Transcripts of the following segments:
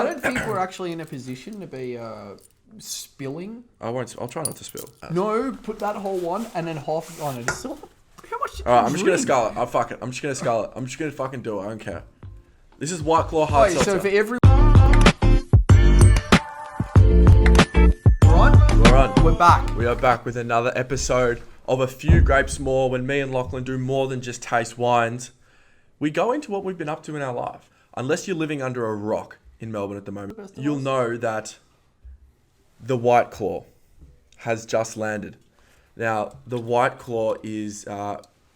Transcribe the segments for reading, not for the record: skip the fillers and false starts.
I don't think we're actually in a position to be spilling. I'll try not to spill. No, put that whole one and then half on it. So, how much did you Alright, I'm just gonna drink? scull it. Fuck it. I'm just gonna scull it. I'm just gonna fucking do it. I don't care. This is White Claw hard Wait, seltzer. so for every... We're back. We are back with another episode of A Few Grapes More. When me and Lachlan do more than just taste wines, we go into what we've been up to in our life. Unless you're living under a rock in Melbourne at the moment, you'll know that the White Claw has just landed. Now, the White Claw is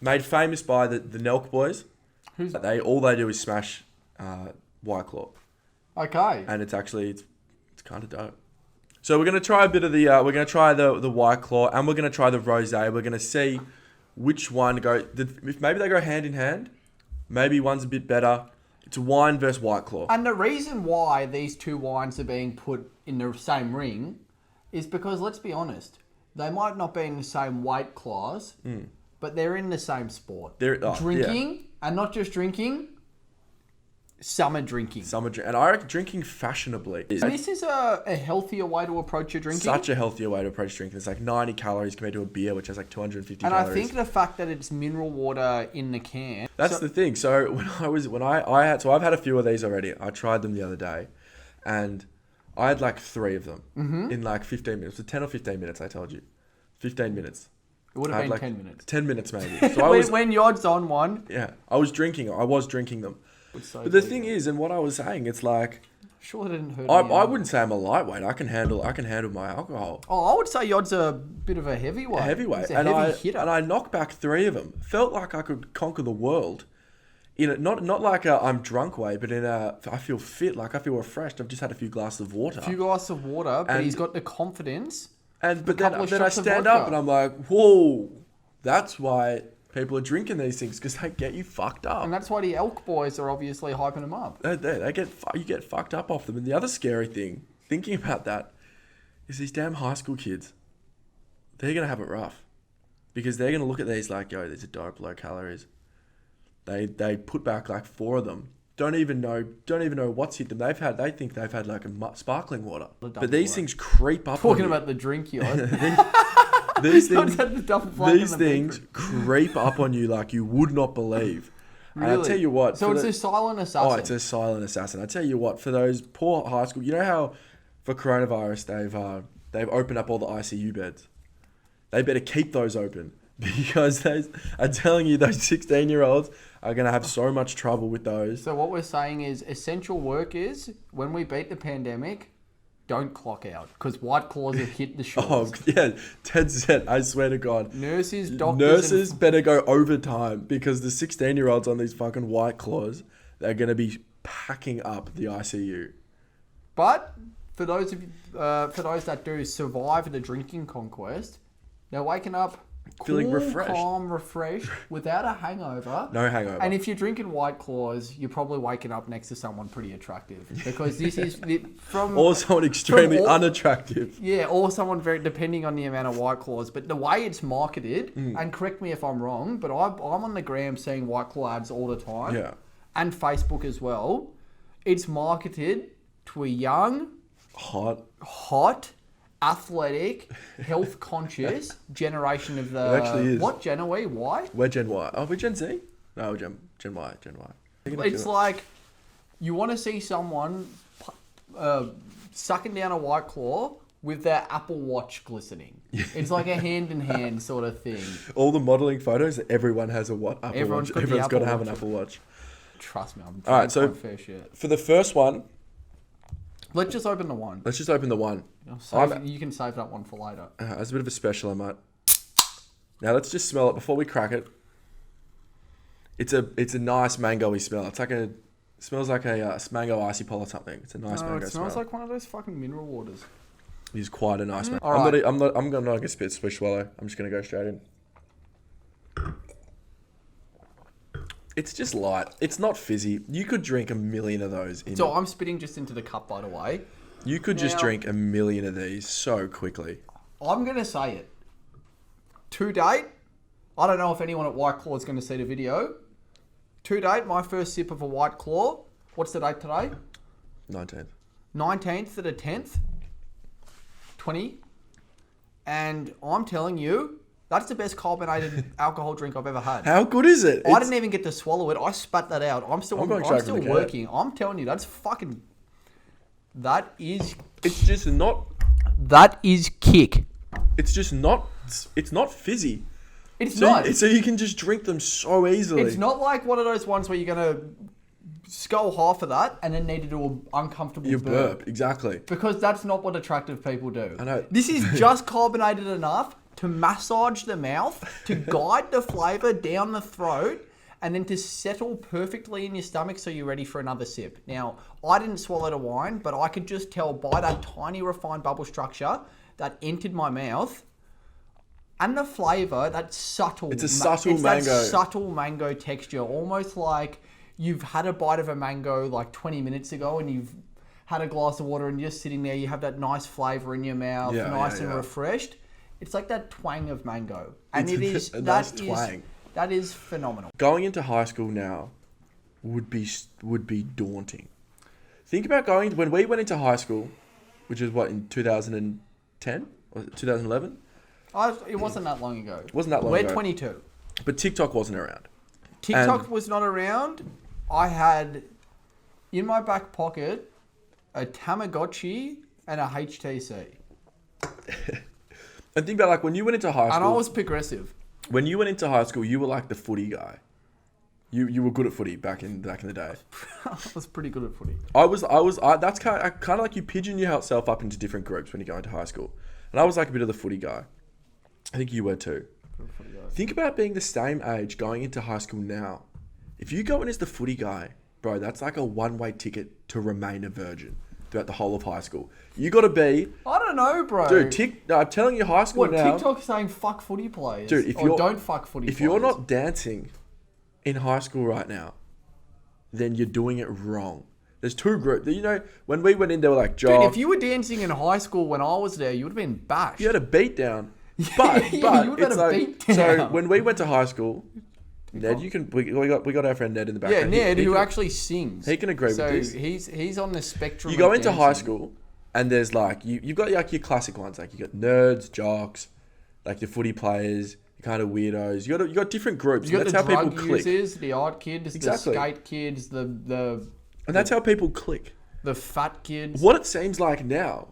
made famous by the Nelk boys. Who's All they do is smash White Claw. Okay. And it's kind of dope. So we're gonna try a bit of the the White Claw, and we're gonna try the Rosé. We're gonna see which one if maybe they go hand in hand. Maybe one's a bit better. It's wine versus White Claw. And the reason why these two wines are being put in the same ring is because, let's be honest, they might not be in the same weight class, but they're in the same sport. They're drinking, and not just drinking. Summer drinking. And I reckon drinking fashionably. And this is a healthier way to approach your drinking. Such a healthier way to approach drinking. It's like 90 calories compared to a beer, which has like 250 and calories. I think the fact that it's mineral water in the can. That's the thing. So I've had a few of these already. I tried them the other day, and I had like 3 of them in like 15 minutes. So 10 or 15 minutes, I told you. 15 minutes. It would have been like 10 minutes. 10 minutes maybe. So when Yod's on one. Yeah, I was drinking them. But the thing is, and what I was saying, it's like, sure, it didn't hurt. I wouldn't say I'm a lightweight. I can handle my alcohol. Oh, I would say Yod's a bit of a heavyweight. He's a heavy hitter. And I knocked back 3 of them. Felt like I could conquer the world. Not like I'm drunk way, but I feel fit. Like I feel refreshed. I've just had a few glasses of water. But he's got the confidence. But then I stand up and I'm like, whoa, that's why people are drinking these things, because they get you fucked up. And that's why the Elk boys are obviously hyping them up. You get fucked up off them. And the other scary thing, thinking about that, is these damn high school kids. They're going to have it rough. Because they're going to look at these like, yo, these are dope, low calories. They put back like 4 of them. Don't even know what's hit them. They think they've had like a sparkling water. But these things creep up on you. Talking about the drink, Yod. These things creep up on you like you would not believe. Really? And I tell you what. So it's a silent assassin. Oh, it's a silent assassin. I tell you what, for those poor high school, you know how for coronavirus they've opened up all the ICU beds. They better keep those open, because I'm telling you, those 16-year-olds are going to have so much trouble with those. So what we're saying is, essential workers, when we beat the pandemic, don't clock out, because White Claws have hit the shores. Oh, yeah, dead set, I swear to God. Nurses, doctors... better go overtime, because the 16-year-olds on these fucking White Claws, they're going to be packing up the ICU. But for those that do survive the drinking conquest, they're waking up feeling refreshed. Calm, refreshed, without a hangover. No hangover. And if you're drinking White Claws, you're probably waking up next to someone pretty attractive, because this is or someone extremely unattractive. Yeah, or someone very, depending on the amount of White Claws. But the way it's marketed, and correct me if I'm wrong, but I'm on the gram seeing White Claw ads all the time. Yeah. And Facebook as well. It's marketed to a young, hot, athletic, health conscious generation of the... It actually is. What gen are we? Y? We're Gen Y. Oh, we're Gen Z? No, we're Gen Y. It's like, you want to see someone sucking down a White Claw with their Apple Watch glistening. It's like a hand-in-hand sort of thing. All the modelling photos, everyone has a Apple Watch. Everyone's got to have an Apple Watch. Trust me, I'm all right, so fair shit. For the first one... Let's just open the one. You can save that one for later. As a bit of a special, I might. Now let's just smell it before we crack it. It's a nice mango-y smell. It smells like a mango icy pole or something. It's a nice mango smell. It smells like one of those fucking mineral waters. It is quite a nice one. All right. I'm not going to spit swish swallow. I'm just going to go straight in. It's just light. It's not fizzy. You could drink a million of those. So I'm spitting just into the cup, by the way. You could just drink a million of these so quickly. I'm going to say it. To date, I don't know if anyone at White Claw is going to see the video. To date, my first sip of a White Claw. What's the date today? 19th. 19th to the 10th, 20. And I'm telling you, that's the best carbonated alcohol drink I've ever had. How good is it? I didn't even get to swallow it. I spat that out. I'm still working. I'm telling you, that's fucking... That is... It's just not... That is kick. It's just not... It's not fizzy. It's not. So you can just drink them so easily. It's not like one of those ones where you're going to scull half of that and then need to do an uncomfortable burp. Exactly. Because that's not what attractive people do. I know. This is just carbonated enough to massage the mouth, to guide the flavour down the throat, and then to settle perfectly in your stomach so you're ready for another sip. Now, I didn't swallow the wine, but I could just tell by that tiny refined bubble structure that entered my mouth, and the flavour, that subtle... It's a subtle mango. That subtle mango texture, almost like you've had a bite of a mango like 20 minutes ago and you've had a glass of water and you're just sitting there, you have that nice flavour in your mouth, nice and refreshed. It's like that twang of mango. And it's a nice twang. That is phenomenal. Going into high school now would be daunting. Think about when we went into high school, which is what, in 2010 or 2011? It wasn't that long ago. We're 22. But TikTok wasn't around. TikTok was not around. I had in my back pocket a Tamagotchi and a HTC. And think about when you went into high school. And I was progressive. When you went into high school, you were like the footy guy. You were good at footy back in the day. I was pretty good at footy. That's kind of like you pigeon yourself up into different groups when you go into high school. And I was like a bit of the footy guy. I think you were too. Think about being the same age going into high school now. If you go in as the footy guy, bro, that's like a one-way ticket to remain a virgin throughout the whole of high school. You got to be... I don't know, bro. Dude, I'm telling you, high school now... TikTok's saying fuck footy players. Dude, don't fuck footy players. If you're not dancing in high school right now, then you're doing it wrong. There's two groups. You know, when we went in, they were like, Dude, if you were dancing in high school when I was there, you would have been bashed. You had a beat down. But you would have had a beat down. So when we went to high school... Ned, we got our friend Ned in the background. Yeah, Ned, who actually sings. He can agree with this. So he's on the spectrum. You go into high school, and there's like you've got like your classic ones, like you got nerds, jocks, like your footy players, your kind of weirdos. You got different groups. You got that's the how drug people click. users, the art kids, the skate kids, and that's how people click. The fat kids. What it seems like now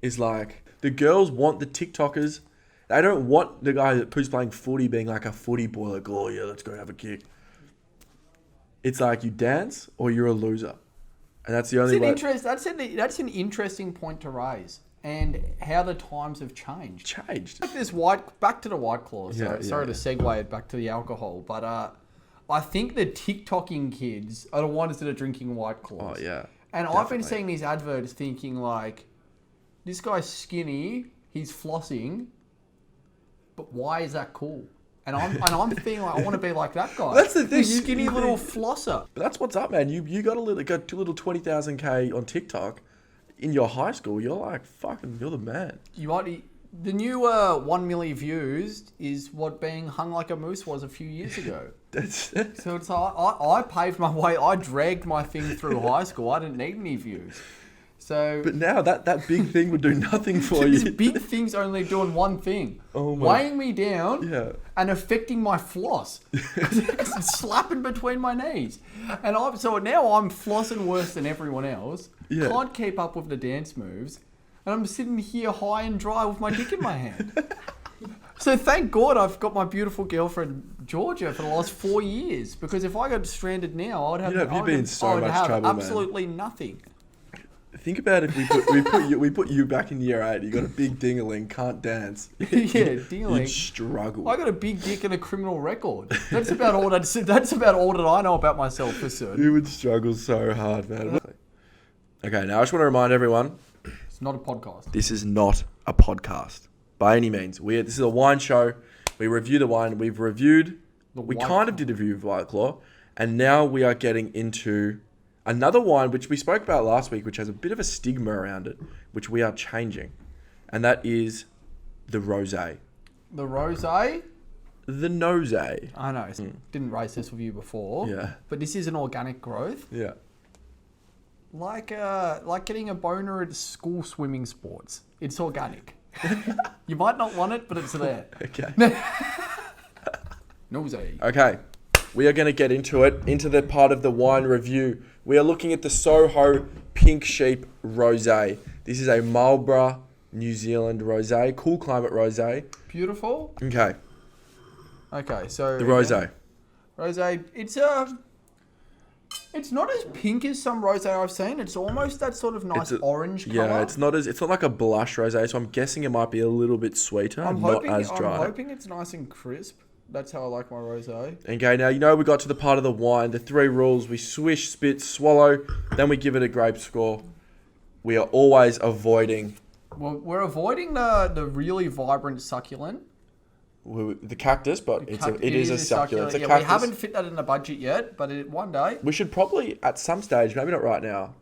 is like the girls want the TikTokers. They don't want the guy who's playing footy being like a footy boy, like, oh yeah, let's go have a kick. It's like you dance or you're a loser. And that's the only way. That's an interesting point to raise. And how the times have changed. Like this back to the White Claws. Sorry to segue it back to the alcohol. But I think the TikToking kids are the ones that are drinking White Claws. Oh, yeah. And definitely. I've been seeing these adverts thinking like, this guy's skinny, he's flossing, but why is that cool? And I'm feeling like I want to be like that guy. That's the thing. This skinny little flosser. But that's what's up, man. You got two little 20,000K on TikTok in your high school. You're like fucking. You're the man. The new 1 million views is what being hung like a moose was a few years ago. So it's I paved my way. I dragged my thing through high school. I didn't need any views. So, but now that big thing would do nothing for you. This big thing's only doing one thing. Weighing me down and affecting my floss. Because it's slapping between my knees. And so now I'm flossing worse than everyone else. Yeah. Can't keep up with the dance moves. And I'm sitting here high and dry with my dick in my hand. So thank God I've got my beautiful girlfriend Georgia for the last 4 years. Because if I got stranded now, I would have absolutely nothing. Think about if we put you back in year 8. You got a big ding-a-ling, can't dance. Yeah, ding-a-ling. You'd struggle. I got a big dick and a criminal record. That's about all that I know about myself for certain. You would struggle so hard, man. Okay, now I just want to remind everyone. It's not a podcast. This is not a podcast by any means. This is a wine show. We review the wine. We kind of did a review of White Claw, and now we are getting into another wine, which we spoke about last week, which has a bit of a stigma around it, which we are changing. And that is the Rosé. The Rosé? The Nosé. I know. Didn't raise this with you before. Yeah. But this is an organic growth. Yeah. Like getting a boner at school swimming sports. It's organic. You might not want it, but it's there. Okay. Rosé. Okay. We are going to get into it, into the part of the wine review. We are looking at the Soho Pink Sheep Rosé. This is a Marlborough, New Zealand rosé, cool climate rosé. Beautiful. Okay. Okay, so The rosé. Rosé, it's not as pink as some rosé I've seen. It's almost that sort of nice orange colour. Yeah, it's not like a blush rosé, so I'm guessing it might be a little bit sweeter, not as dry. I'm hoping it's nice and crisp. That's how I like my rosé. Okay, now we got to the part of the wine, the 3 rules. We swish, spit, swallow, then we give it a grape score. We are always avoiding... Well, we're avoiding the really vibrant succulent. The cactus, but it is a succulent. It's a yeah, cactus. We haven't fit that in the budget yet, but one day... We should probably, at some stage, maybe not right now,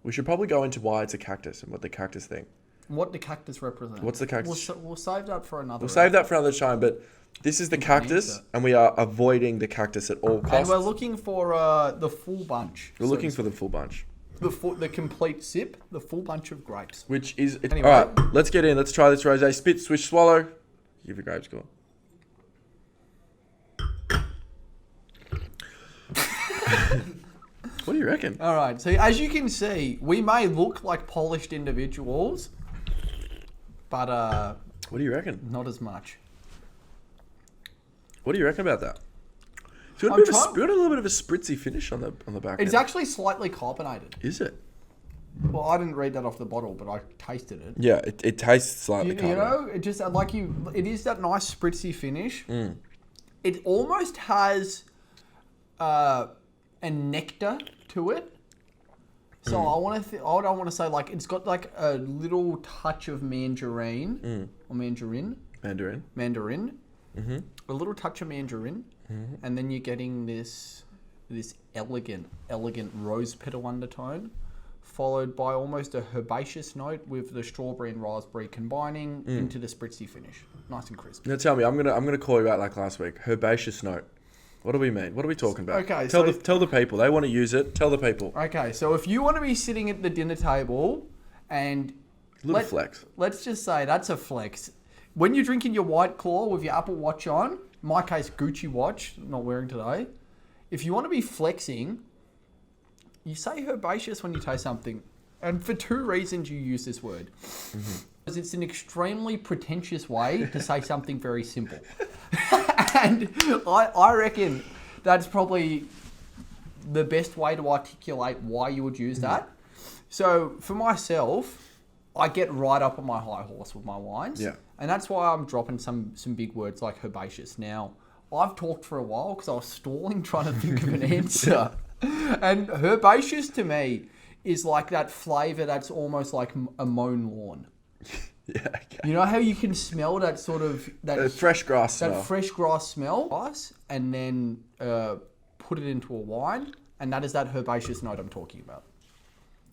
we should probably go into why it's a cactus and what the cactus thing. What the cactus represents. What's the cactus? We'll save that for another... We'll save that for another time, but this is the cactus, and we are avoiding the cactus at all costs. And we're looking for the full bunch. We're looking for the full bunch. The complete sip, the full bunch of grapes. Which is... Anyway. All right, let's get in. Let's try this rosé. Spit, swish, swallow. Give your grape score. What do you reckon? All right. So as you can see, we may look like polished individuals, but what do you reckon? not as much. What do you reckon about that? It's got a little bit of a spritzy finish on the back. It's actually slightly carbonated. Is it? Well, I didn't read that off the bottle, but I tasted it. Yeah, it tastes slightly carbonated. You know, it just it is that nice spritzy finish. It almost has a nectar to it. So I want to say like it's got like a little touch of mandarin or mandarin. A little touch of mandarin, and then you're getting this elegant rose petal undertone, followed by almost a herbaceous note with the strawberry and raspberry combining into the spritzy finish. Nice and crisp. Now tell me, I'm gonna call you out like last week. Herbaceous note. What do we mean? What are we talking about? Okay, tell the people. They want to use it. Tell the people. Okay, so if you want to be sitting at the dinner table and flex. Let's just say that's a flex. When you're drinking your White Claw with your Apple Watch on, in my case, Gucci watch, not wearing today. If you want to be flexing, you say herbaceous when you taste something. And for 2 reasons you use this word. Because it's an extremely pretentious way to say something very simple. And I reckon that's probably the best way to articulate why you would use that. So for myself, I get right up on my high horse with my wines. Yeah. And that's why I'm dropping some big words like herbaceous. Now, I've talked for a while because I was stalling trying to think of an answer. And herbaceous to me is like that flavour that's almost like a mown lawn. Yeah, okay. You know how you can smell that sort of... that fresh grass smell. That fresh grass smell. And then put it into a wine. And that is that herbaceous note I'm talking about.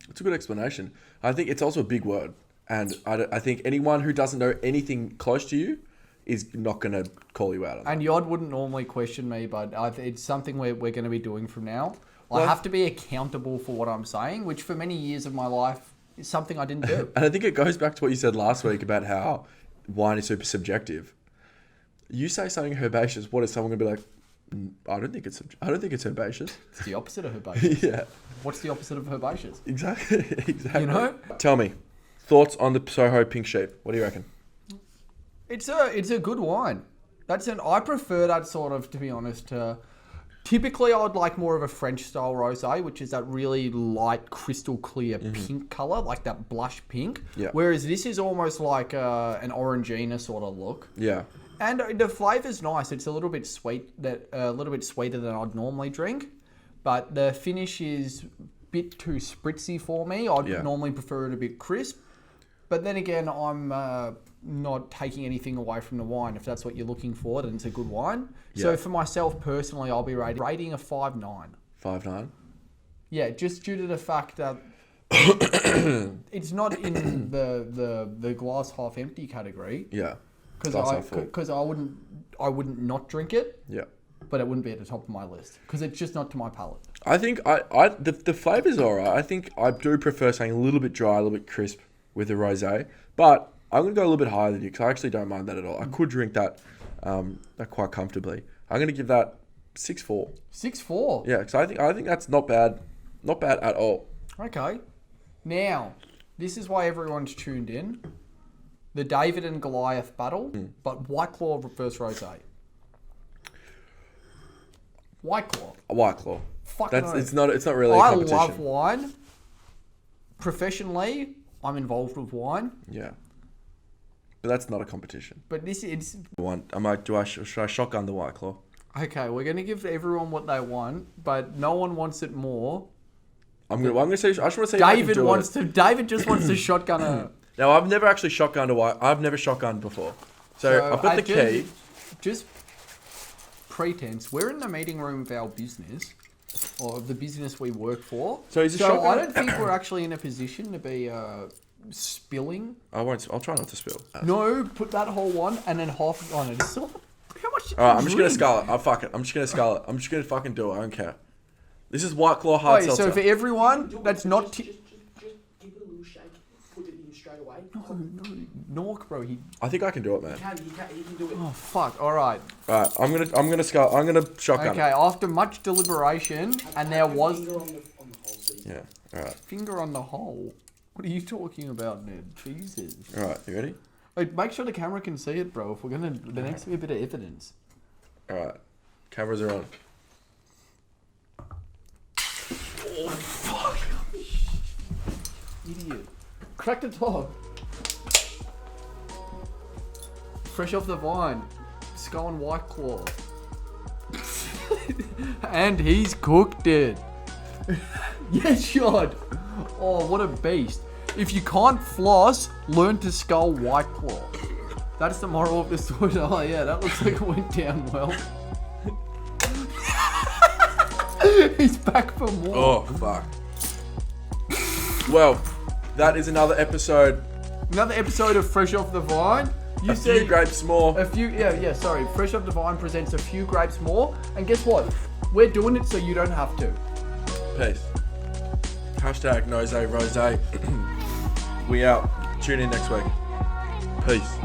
It's a good explanation. I think it's also a big word. And I think anyone who doesn't know anything close to you is not going to call you out on that. And Yod wouldn't normally question me, but it's something we're going to be doing from now. I have to be accountable for what I'm saying, which for many years of my life is something I didn't do. And I think it goes back to what you said last week about how wine is super subjective. You say something herbaceous, what is someone going to be like, I don't think it's herbaceous. It's the opposite of herbaceous. Yeah. What's the opposite of herbaceous? Exactly. You know? Tell me, thoughts on the Soho Pink Sheep? What do you reckon? It's a good wine. I prefer that sort of, to be honest. Typically, I would like more of a French style rosé, which is that really light, crystal clear pink color, like that blush pink. Yeah. Whereas this is almost like an Orangina sort of look. Yeah. And the flavor's nice. It's a little bit sweet, a little bit sweeter than I'd normally drink, but the finish is a bit too spritzy for me. I'd normally prefer it a bit crisp. But then again, I'm not taking anything away from the wine. If that's what you're looking for, then it's a good wine. Yeah. So for myself personally, I'll be rating a 5.9. 5.9? Yeah, just due to the fact that it's not in the glass half empty category. Yeah. Because I wouldn't not drink it. Yeah. but it wouldn't be at the top of my list because it's just not to my palate. I think the flavour's alright. I think I do prefer something a little bit dry, a little bit crisp with the rosé. But I'm gonna go a little bit higher than you because I actually don't mind that at all. I could drink that quite comfortably. I'm gonna give that 6.4. 6.4. Yeah, because I think that's not bad at all. Okay. Now, this is why everyone's tuned in. The David and Goliath battle, but White Claw versus Rosé. White Claw. A White Claw. Fucking it's not really a competition. I love wine. Professionally, I'm involved with wine. Yeah. But that's not a competition. But this is... I'm like, should I shotgun the White Claw? Okay, we're going to give everyone what they want, but no one wants it more. I'm gonna say. I just want to say. David wants to. David just wants to shotgun a. Now I've never actually shotgunned a white. I've never shotgunned before. So I've got the key. Just pretense. We're in the meeting room of our business, or of the business we work for. So is a shotgun? I don't think we're actually in a position to be spilling. I won't. I'll try not to spill. No, put that whole one and then half on it. So, how much? All right, I'm just gonna scull it. Oh fuck it. I'm just gonna scull it. I'm just gonna fucking do it. I don't care. This is White Claw hard seltzer. So for everyone, that's not... Just give it a little shake, put it in straight away. No, Nork, bro. I think I can do it, man. You can do it. Oh, fuck. All right. All right, I'm gonna shotgun Okay, it. after much deliberation, and there was... Finger on the hole, so you Yeah, all right. Finger on the hole? What are you talking about, Ned? Jesus. All right, you ready? Wait, make sure the camera can see it, bro. If we're gonna... There needs to be a bit of evidence. All right, cameras are on. Oh, fuck. Idiot. Crack the top. Fresh off the vine. Skull and White Claw. And he's cooked it. Yes, shot. Oh, what a beast. If you can't floss, learn to scull White Claw. That's the moral of the story. Oh, yeah, that looks like it went down well. He's back for more. Oh, fuck. Well, that is another episode. Another episode of Fresh Off the Vine. A few grapes more. Sorry. Fresh Off the Vine presents a few grapes more. And guess what? We're doing it so you don't have to. Peace. Hashtag Rosé. We out. Tune in next week. Peace.